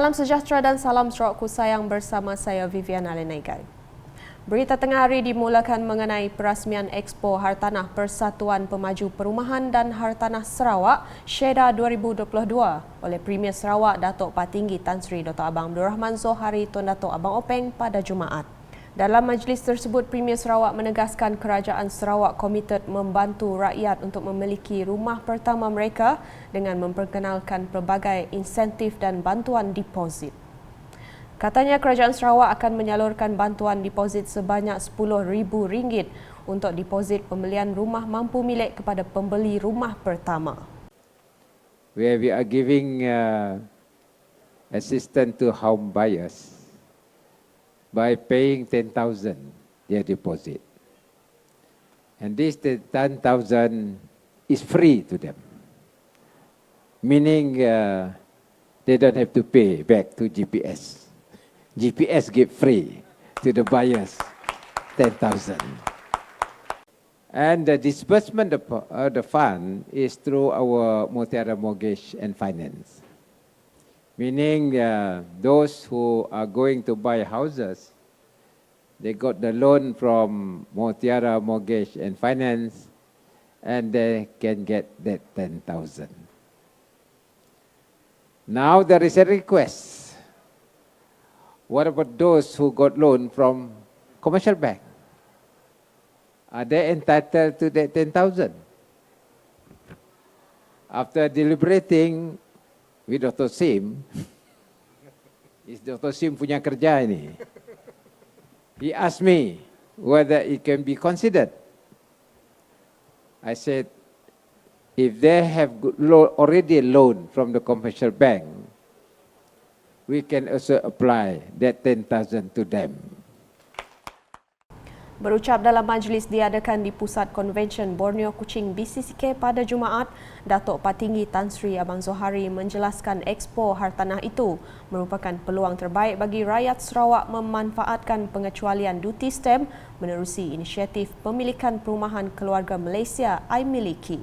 Salam sejahtera dan salam Sarawakku sayang bersama saya Vivian Alenaigai. Berita tengah hari dimulakan mengenai perasmian Expo Hartanah Persatuan Pemaju Perumahan dan Hartanah Sarawak Syeda 2022 oleh Premier Sarawak Datuk Patinggi Tan Sri Dr. Abang Abdul Rahman Zohari Tun Datuk Abang Openg pada Jumaat. Dalam majlis tersebut, Premier Sarawak menegaskan kerajaan Sarawak komited membantu rakyat untuk memiliki rumah pertama mereka dengan memperkenalkan pelbagai insentif dan bantuan deposit. Katanya kerajaan Sarawak akan menyalurkan bantuan deposit sebanyak RM10,000 untuk deposit pembelian rumah mampu milik kepada pembeli rumah pertama. Where we are giving assistance to home buyers by paying 10,000 their deposit. And this 10,000 is free to them, meaning they don't have to pay back to GPS. GPS give free to the buyers 10,000. And the disbursement of the fund is through our Mutiara Mortgage and Finance. Meaning those who are going to buy houses, they got the loan from Mutiara Mortgage and Finance and they can get that 10,000. Now there is a request. What about those who got loan from commercial bank? Are they entitled to that 10,000? After deliberating with Dr. Sim, is Dr. Sim punya kerja ini. He asked me whether it can be considered. I said, if they have already a loan from the commercial bank, we can also apply that 10,000 to them. Berucap dalam majlis diadakan di Pusat Konvensyen Borneo Kuching BCCK pada Jumaat, Datuk Patinggi Tan Sri Abang Zohari menjelaskan Expo Hartanah itu merupakan peluang terbaik bagi rakyat Sarawak memanfaatkan pengecualian duty stamp menerusi inisiatif Pemilikan Perumahan Keluarga Malaysia iMiliki.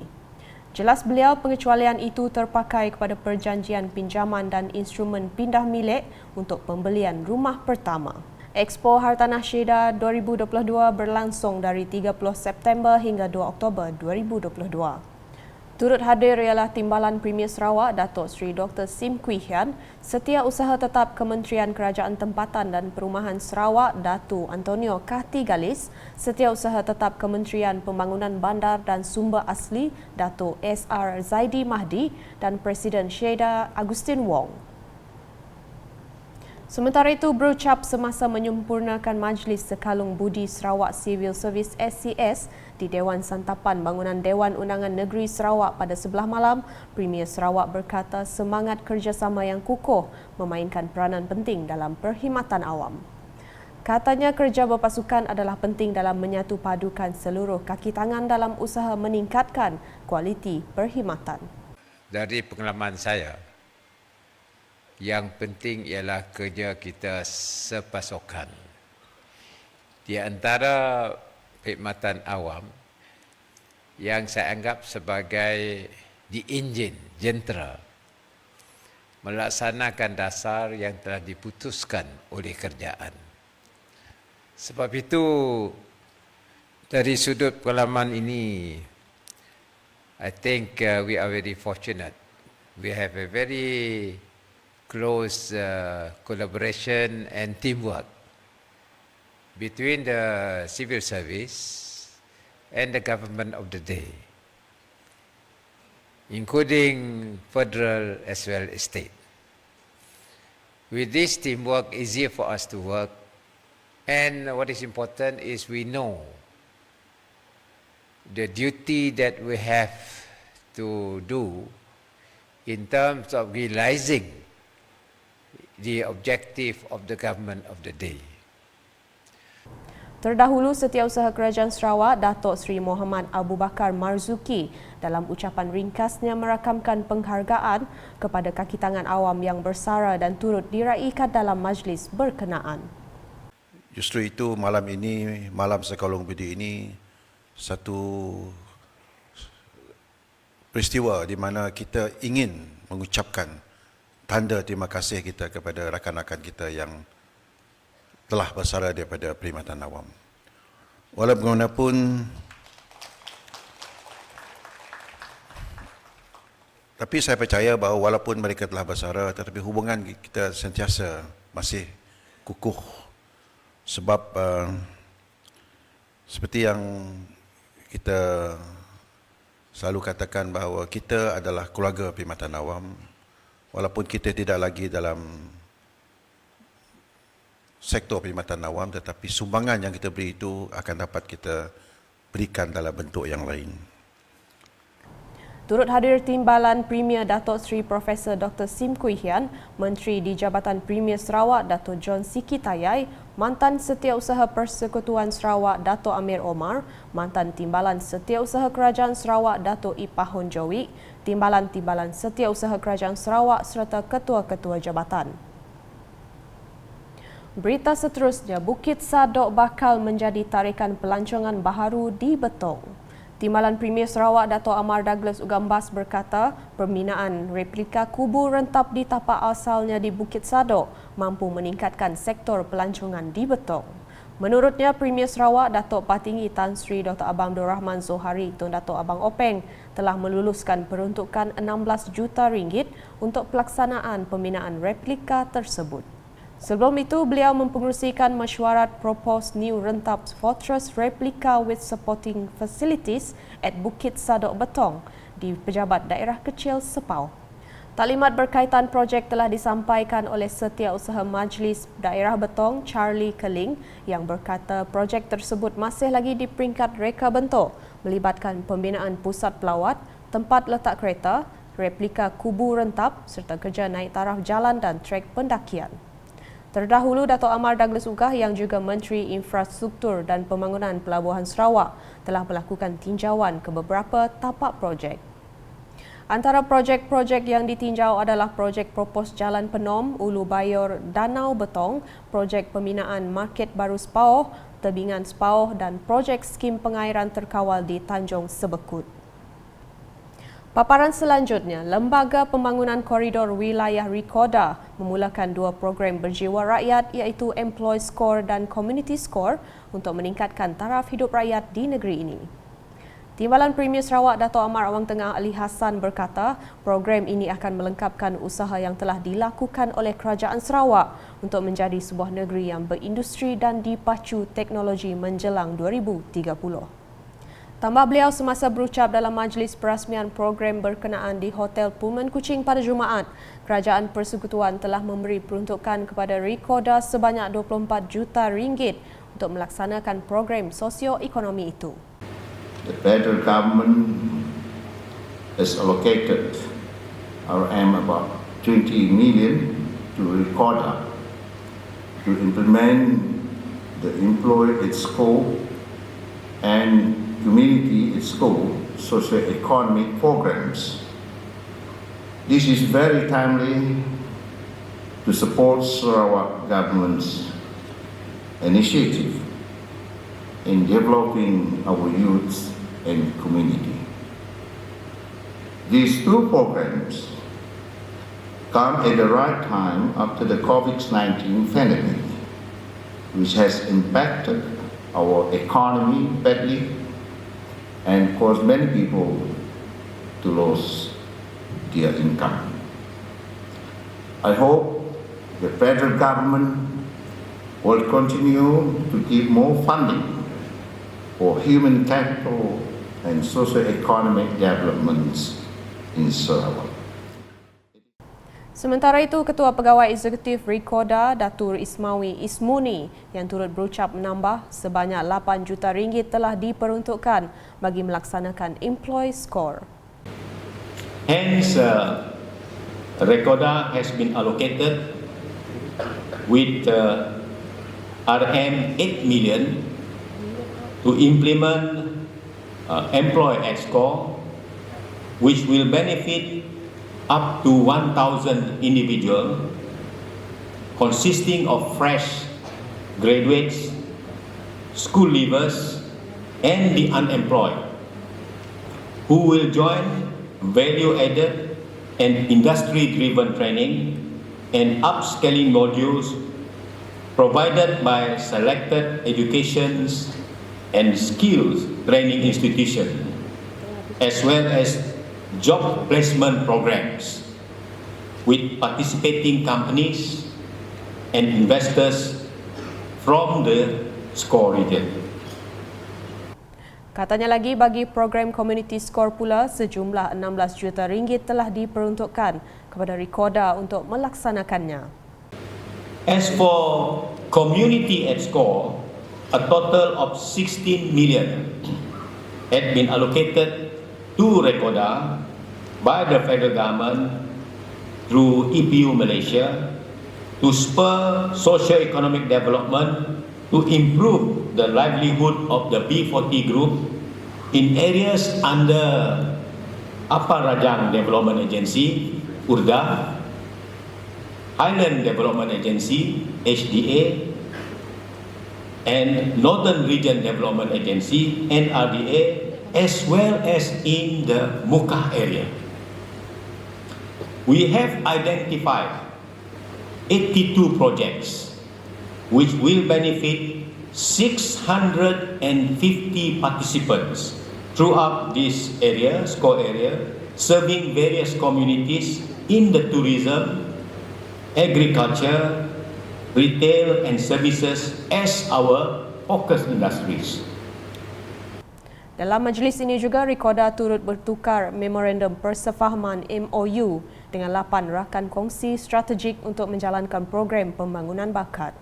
Jelas beliau, pengecualian itu terpakai kepada perjanjian pinjaman dan instrumen pindah milik untuk pembelian rumah pertama. Expo Hartanah Syeda 2022 berlangsung dari 30 September hingga 2 Oktober 2022. Turut hadir ialah Timbalan Premier Sarawak Datuk Seri Dr. Sim Kwee Hian, Setiausaha Tetap Kementerian Kerajaan Tempatan dan Perumahan Sarawak Datu Antonio Kahtigalis, Setiausaha Tetap Kementerian Pembangunan Bandar dan Sumber Asli Datuk S.R. Zaidi Mahdi dan Presiden Syeda Agustin Wong. Sementara itu, berucap semasa menyempurnakan Majlis Sekalung Budi Sarawak Civil Service SCS di Dewan Santapan Bangunan Dewan Undangan Negeri Sarawak pada sebelah malam, Premier Sarawak berkata semangat kerjasama yang kukuh memainkan peranan penting dalam perkhidmatan awam. Katanya kerja berpasukan adalah penting dalam menyatu padukan seluruh kaki tangan dalam usaha meningkatkan kualiti perkhidmatan. Dari pengalaman saya, yang penting ialah kerja kita sepasukan. Di antara perkhidmatan awam yang saya anggap sebagai di enjin, jentera, melaksanakan dasar yang telah diputuskan oleh kerajaan. Sebab itu, dari sudut pengalaman ini, I think we are very fortunate. We have a very close collaboration and teamwork between the civil service and the government of the day, including federal as well as state. With this teamwork, easier for us to work, and what is important is we know the duty that we have to do in terms of realizing the objective of the government of the day. Terdahulu, Setiausaha Kerajaan Sarawak Datuk Seri Muhammad Abu Bakar Marzuki dalam ucapan ringkasnya merakamkan penghargaan kepada kaki tangan awam yang bersara dan turut diraikan dalam majlis berkenaan. Justru itu malam ini, malam Sekalung Budi ini, satu peristiwa di mana kita ingin mengucapkan tanda terima kasih kita kepada rakan-rakan kita yang telah bersara daripada Perkhidmatan Awam. Walaupun bagaimanapun, tapi saya percaya bahawa walaupun mereka telah bersara, tetapi hubungan kita sentiasa masih kukuh. Sebab seperti yang kita selalu katakan bahawa kita adalah keluarga Perkhidmatan Awam, walaupun kita tidak lagi dalam sektor Perkhidmatan Awam, tetapi sumbangan yang kita beri itu akan dapat kita berikan dalam bentuk yang lain. Turut hadir Timbalan Premier Datuk Seri Profesor Dr. Sim Kui Hian, Menteri di Jabatan Premier Sarawak Datuk John Siki Tayai, Mantan Setiausaha Persekutuan Sarawak Datuk Amir Omar, Mantan Timbalan Setiausaha Kerajaan Sarawak Datuk Ipahun Jowi, Timbalan-Timbalan Setiausaha Kerajaan Sarawak serta ketua-ketua jabatan. Berita seterusnya, Bukit Sadok bakal menjadi tarikan pelancongan baharu di Betong. Timbalan Premier Sarawak Dato' Amar Douglas Ugambas berkata, pembinaan replika kubur rentap di tapak asalnya di Bukit Sadok mampu meningkatkan sektor pelancongan di Betong. Menurutnya, Premier Sarawak Dato' Patinggi Tan Sri Dr. Abang Abdul Rahman Zohari Tun Dato' Abang Openg telah meluluskan peruntukan 16 juta ringgit untuk pelaksanaan pembinaan replika tersebut. Sebelum itu, beliau mempengerusikan mesyuarat Proposed New Rentap Fortress Replica with Supporting Facilities at Bukit Sadok Betong di Pejabat Daerah Kecil Sepau. Taklimat berkaitan projek telah disampaikan oleh Setiausaha Majlis Daerah Betong, Charlie Keling, yang berkata projek tersebut masih lagi di peringkat reka bentuk, melibatkan pembinaan pusat pelawat, tempat letak kereta, replika kubu rentap serta kerja naik taraf jalan dan trek pendakian. Terdahulu, Dato' Amar Douglas Ugah yang juga Menteri Infrastruktur dan Pembangunan Pelabuhan Sarawak telah melakukan tinjauan ke beberapa tapak projek. Antara projek-projek yang ditinjau adalah projek propos Jalan Penom, Ulu Bayor, Danau Betong, projek pembinaan Market Baru Sepauh, Tebingan Sepauh dan projek skim pengairan terkawal di Tanjung Sebekut. Paparan selanjutnya, Lembaga Pembangunan Koridor Wilayah Rikoda memulakan dua program berjiwa rakyat iaitu Employee Score dan Community Score untuk meningkatkan taraf hidup rakyat di negeri ini. Timbalan Premier Sarawak Dato' Amar Awang Tengah Ali Hassan berkata, program ini akan melengkapkan usaha yang telah dilakukan oleh Kerajaan Sarawak untuk menjadi sebuah negeri yang berindustri dan dipacu teknologi menjelang 2030. Tambah beliau semasa berucap dalam majlis perasmian program berkenaan di Hotel Pullman Kuching pada Jumaat, Kerajaan Persekutuan telah memberi peruntukan kepada Rikoda sebanyak 24 juta ringgit untuk melaksanakan program sosioekonomi itu. The federal government has allocated RM about 20 million to Rikoda to implement the employee at school and community at school socio-economic programs. This is very timely to support Sarawak government's initiative in developing our youth and community. These two programs come at the right time after the COVID-19 pandemic, which has impacted our economy badly and caused many people to lose their income. I hope the federal government will continue to give more funding for human capital and socio-economic developments in Sarawak. Sementara itu, Ketua Pegawai Eksekutif Rikoda, Datur Ismawi Ismuni yang turut berucap menambah sebanyak 8 juta ringgit telah diperuntukkan bagi melaksanakan Employee Score. Hence, Rikoda has been allocated with RM 8 million to implement Employee Score, which will benefit up to 1,000 individuals consisting of fresh graduates, school leavers and the unemployed who will join value-added and industry-driven training and upskilling modules provided by selected educations and skills training institutions, as well as job placement programs with participating companies and investors from the SCORE region. Katanya lagi, bagi program Community SCORE pula, sejumlah 16 juta ringgit telah diperuntukkan kepada Rekoda untuk melaksanakannya. As for Community at SCORE, a total of 16 million had been allocated to Rekoda by the federal government through EPU Malaysia to spur socio-economic development, to improve the livelihood of the B40 group in areas under Upper Rajang Development Agency, URDA, Highland Development Agency, HDA, and Northern Region Development Agency, NRDA, as well as in the Mukah area. We have identified 82 projects which will benefit 650 participants throughout this area, SCORE area, serving various communities in the tourism, agriculture, retail and services as our focus industries. Dalam majlis ini juga, Rekoda turut bertukar memorandum persefahaman MOU dengan 8 rakan kongsi strategik untuk menjalankan program pembangunan bakat.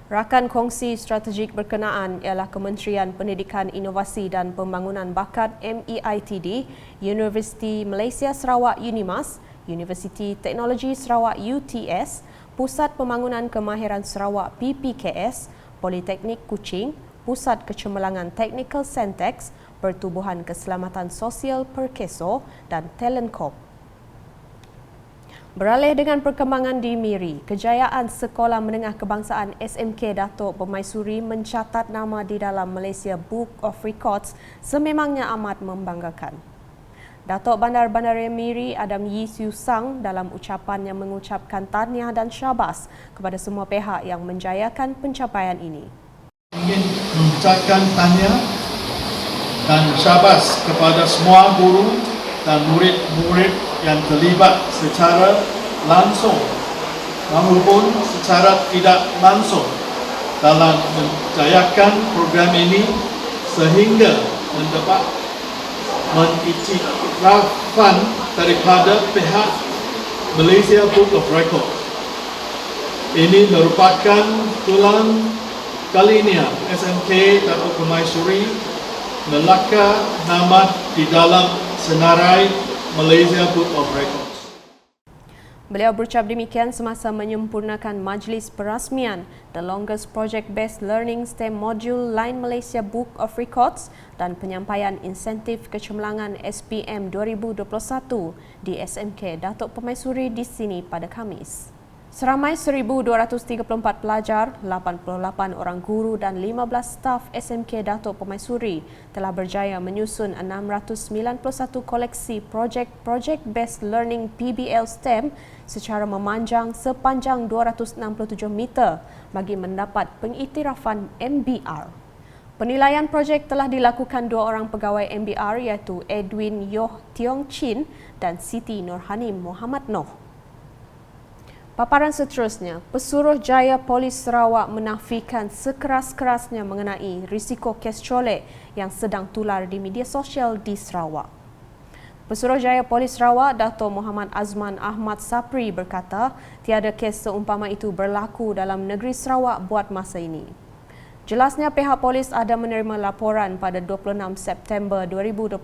Rakan kongsi strategik berkenaan ialah Kementerian Pendidikan, Inovasi dan Pembangunan Bakat MEITD, Universiti Malaysia Sarawak UNIMAS, Universiti Teknologi Sarawak UTS, Pusat Pembangunan Kemahiran Sarawak PPKS, Politeknik Kuching, Pusat Kecemerlangan Teknikal Sentex, Pertubuhan Keselamatan Sosial Perkeso dan Talent Corp. Beralih dengan perkembangan di Miri, kejayaan Sekolah Menengah Kebangsaan SMK Datuk Permaisuri mencatat nama di dalam Malaysia Book of Records sememangnya amat membanggakan. Datuk Bandar-Bandaraya Miri Adam Yee Siu Sang dalam ucapannya mengucapkan tahniah dan syabas kepada semua pihak yang menjayakan pencapaian ini. Ingin mengucapkan tahniah dan syabas kepada semua guru dan murid-murid yang terlibat secara langsung maupun secara tidak langsung dalam menjayakan program ini sehingga mendapat mengiktirafan daripada pihak Malaysia Book of Records. Ini merupakan tulang kalinya SMK Datuk Permaisuri melakar nama di dalam senarai Malaysia Book of Records. Beliau berucap demikian semasa menyempurnakan majlis perasmian The Longest Project-Based Learning STEM Module Line Malaysia Book of Records dan penyampaian insentif kecemerlangan SPM 2021 di SMK Datuk Permaisuri di sini pada Khamis. Seramai 1,234 pelajar, 88 orang guru dan 15 staf SMK Datuk Permaisuri telah berjaya menyusun 691 koleksi projek Based Learning PBL STEM secara memanjang sepanjang 267 meter bagi mendapat pengiktirafan MBR. Penilaian projek telah dilakukan 2 orang pegawai MBR iaitu Edwin Yoh Tiong Chin dan Siti Nurhanim Muhammad Noh. Paparan seterusnya, Pesuruhjaya Polis Sarawak menafikan sekeras-kerasnya mengenai risiko kes colek yang sedang tular di media sosial di Sarawak. Pesuruhjaya Polis Sarawak, Dato' Muhammad Azman Ahmad Sapri berkata, tiada kes seumpama itu berlaku dalam negeri Sarawak buat masa ini. Jelasnya pihak polis ada menerima laporan pada 26 September 2022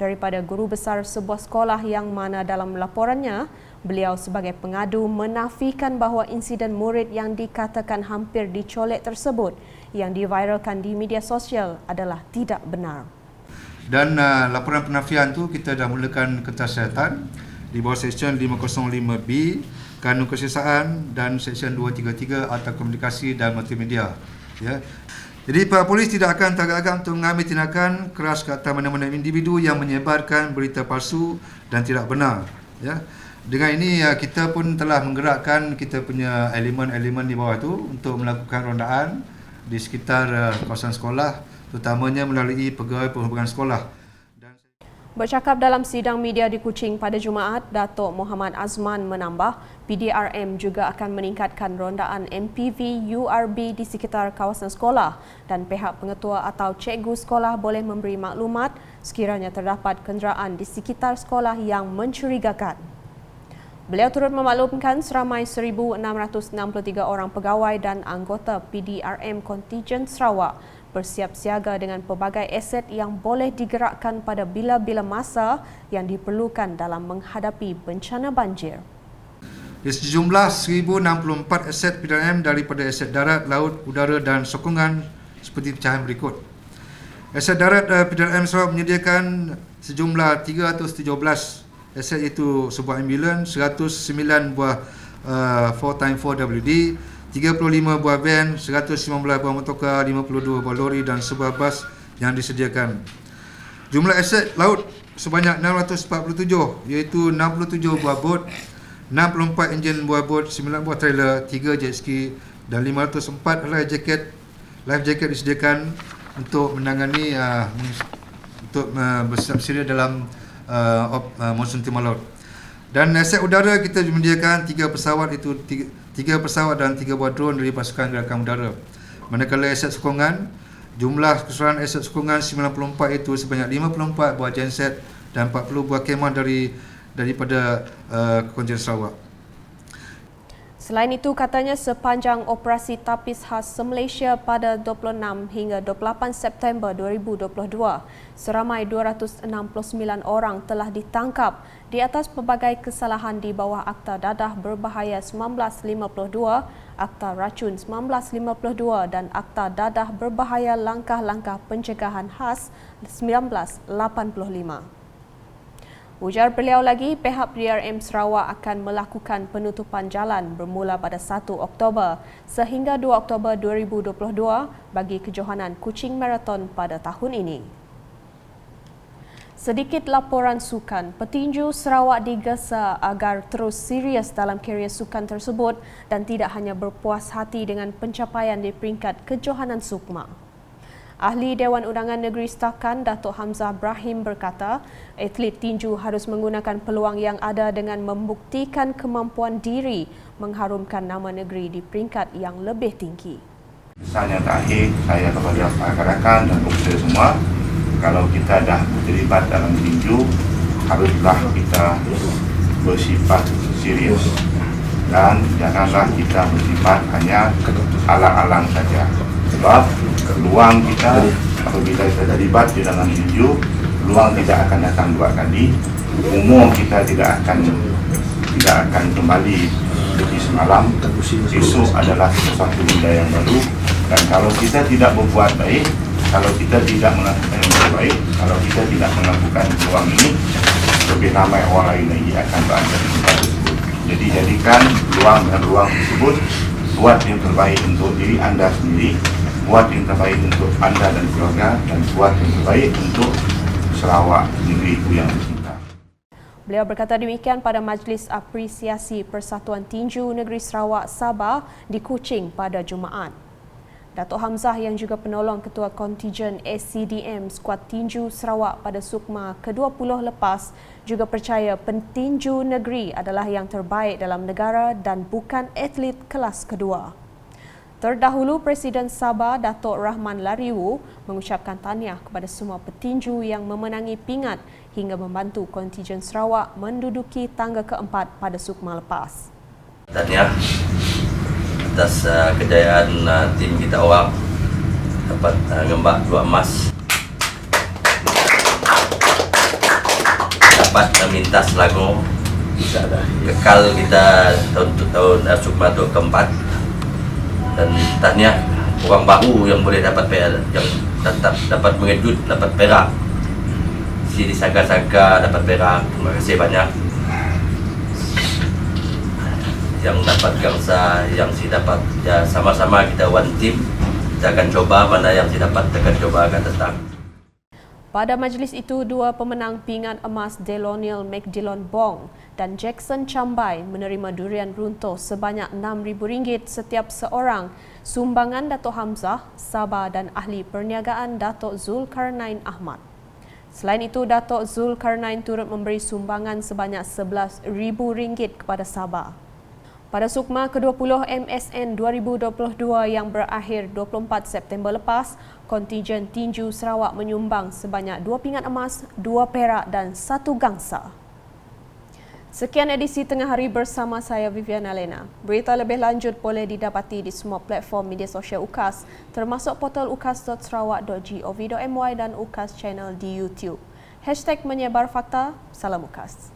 daripada guru besar sebuah sekolah yang mana dalam laporannya, beliau sebagai pengadu menafikan bahawa insiden murid yang dikatakan hampir dicolek tersebut yang diviralkan di media sosial adalah tidak benar. Dan laporan penafian tu kita dah mulakan kertas siasatan di bawah Seksyen 505B Kanun Kesiasaan dan Seksyen 233 Akta Komunikasi dan Multimedia. Ya. Jadi pihak polis tidak akan tagak-tagak untuk mengambil tindakan keras ke atas mana-mana individu yang menyebarkan berita palsu dan tidak benar. Ya. Dengan ini kita pun telah menggerakkan kita punya elemen-elemen di bawah tu untuk melakukan rondaan di sekitar kawasan sekolah, terutamanya melalui pegawai perhubungan sekolah. Bercakap dalam sidang media di Kuching pada Jumaat, Datuk Muhammad Azman menambah PDRM juga akan meningkatkan rondaan MPV URB di sekitar kawasan sekolah dan pihak pengetua atau cikgu sekolah boleh memberi maklumat sekiranya terdapat kenderaan di sekitar sekolah yang mencurigakan. Beliau turut memaklumkan seramai 1,663 orang pegawai dan anggota PDRM Kontijen Sarawak bersiap siaga dengan pelbagai aset yang boleh digerakkan pada bila-bila masa yang diperlukan dalam menghadapi bencana banjir. Sejumlah 1,064 aset PDRM daripada aset darat, laut, udara dan sokongan seperti pecahan berikut. Aset darat PDRM Sarawak menyediakan sejumlah 317 aset, iaitu sebuah ambulans, 109 buah 4x4 WD, 35 buah van, 119 buah motorkar, 52 buah lori dan sebuah bas yang disediakan. Jumlah aset laut sebanyak 647, iaitu 67 buah bot, 64 enjin buah bot, 9 buah trailer, 3 jet ski dan 504 life jacket disediakan untuk menangani untuk bersiap sedia dalam monsun timur laut. Dan aset udara kita menyediakan 3 pesawat, itu 3 pesawat dan 3 buah drone dari pasukan gerakan udara. Manakala aset sokongan, jumlah keseluruhan aset sokongan 94, itu sebanyak 54 buah genset dan 40 buah kemah daripada Konjen Sarawak. Selain itu, katanya sepanjang operasi Tapis Khas se-Malaysia pada 26 hingga 28 September 2022, seramai 269 orang telah ditangkap di atas pelbagai kesalahan di bawah Akta Dadah Berbahaya 1952, Akta Racun 1952 dan Akta Dadah Berbahaya Langkah-Langkah Pencegahan Khas 1985. Ujar beliau lagi, pihak PDRM Sarawak akan melakukan penutupan jalan bermula pada 1 Oktober sehingga 2 Oktober 2022 bagi kejohanan Kuching Marathon pada tahun ini. Sedikit laporan sukan, petinju Sarawak digesa agar terus serius dalam kerjaya sukan tersebut dan tidak hanya berpuas hati dengan pencapaian di peringkat kejohanan Sukma. Ahli Dewan Undangan Negeri Setakan, Datuk Hamzah Ibrahim berkata, atlet tinju harus menggunakan peluang yang ada dengan membuktikan kemampuan diri mengharumkan nama negeri di peringkat yang lebih tinggi. Pesan yang terakhir saya kepada rakan-rakan dan ofisial semua, kalau kita dah terlibat dalam tinju, haruslah kita bersifat serius dan janganlah kita bersifat hanya alang-alang saja. Sebab peluang kita apabila kita terlibat di dalam tinju, peluang tidak akan datang 2 kali. Umur kita tidak akan kembali seperti semalam. Esok adalah sesuatu benda yang baru. Dan kalau kita tidak berbuat baik, kalau kita tidak melakukan yang terbaik, kalau kita tidak melakukan peluang ini, lebih ramai orang lain lagi akan berada di tempat tersebut. Jadi jadikan peluang dan ruang tersebut, buat yang terbaik untuk diri anda sendiri, buat yang terbaik untuk anda dan keluarga, dan buat yang terbaik untuk Sarawak, negeriku yang tercinta. Beliau berkata demikian pada Majlis Apresiasi Persatuan Tinju Negeri Sarawak Sabah di Kuching pada Jumaat. Datuk Hamzah yang juga penolong Ketua Kontijen SCDM Skuad Tinju Sarawak pada Sukma ke-20 lepas juga percaya pentinju negeri adalah yang terbaik dalam negara dan bukan atlet kelas kedua. Terdahulu, Presiden Sabah Datuk Rahman Lariwu mengucapkan tahniah kepada semua petinju yang memenangi pingat hingga membantu Kontijen Sarawak menduduki tangga keempat pada Sukma lepas. Tahniah atas kejayaan tim kita awak dapat ngembak 2 emas, dapat minta Selangor kekal kita tahun Sukma keempat, dan tahniah orang baru yang boleh dapat yang tetap dapat mengejut, dapat perak. Si disangka-sangka dapat perak, terima kasih banyak. Yang dapat gangsa, yang si dapat, ya sama-sama kita one team. Kita akan coba mana yang si dapat, kita akan coba akan datang. Pada majlis itu, dua pemenang pingat emas Deloniel McDillon Bong dan Jackson Chambai menerima durian runtuh sebanyak RM6,000 setiap seorang, sumbangan Dato' Hamzah, Sabah dan ahli perniagaan Dato' Zulkarnain Ahmad. Selain itu, Dato' Zulkarnain turut memberi sumbangan sebanyak RM11,000 kepada Sabah. Pada Sukma ke-20 MSN 2022 yang berakhir 24 September lepas, kontingen tinju Sarawak menyumbang sebanyak 2 pingat emas, 2 perak dan 1 gangsa. Sekian edisi Tengah Hari bersama saya Viviana Lena. Berita lebih lanjut boleh didapati di semua platform media sosial UKAS termasuk portal ukas.sarawak.gov.my dan UKAS Channel di YouTube. #menyebar fakta, salam UKAS.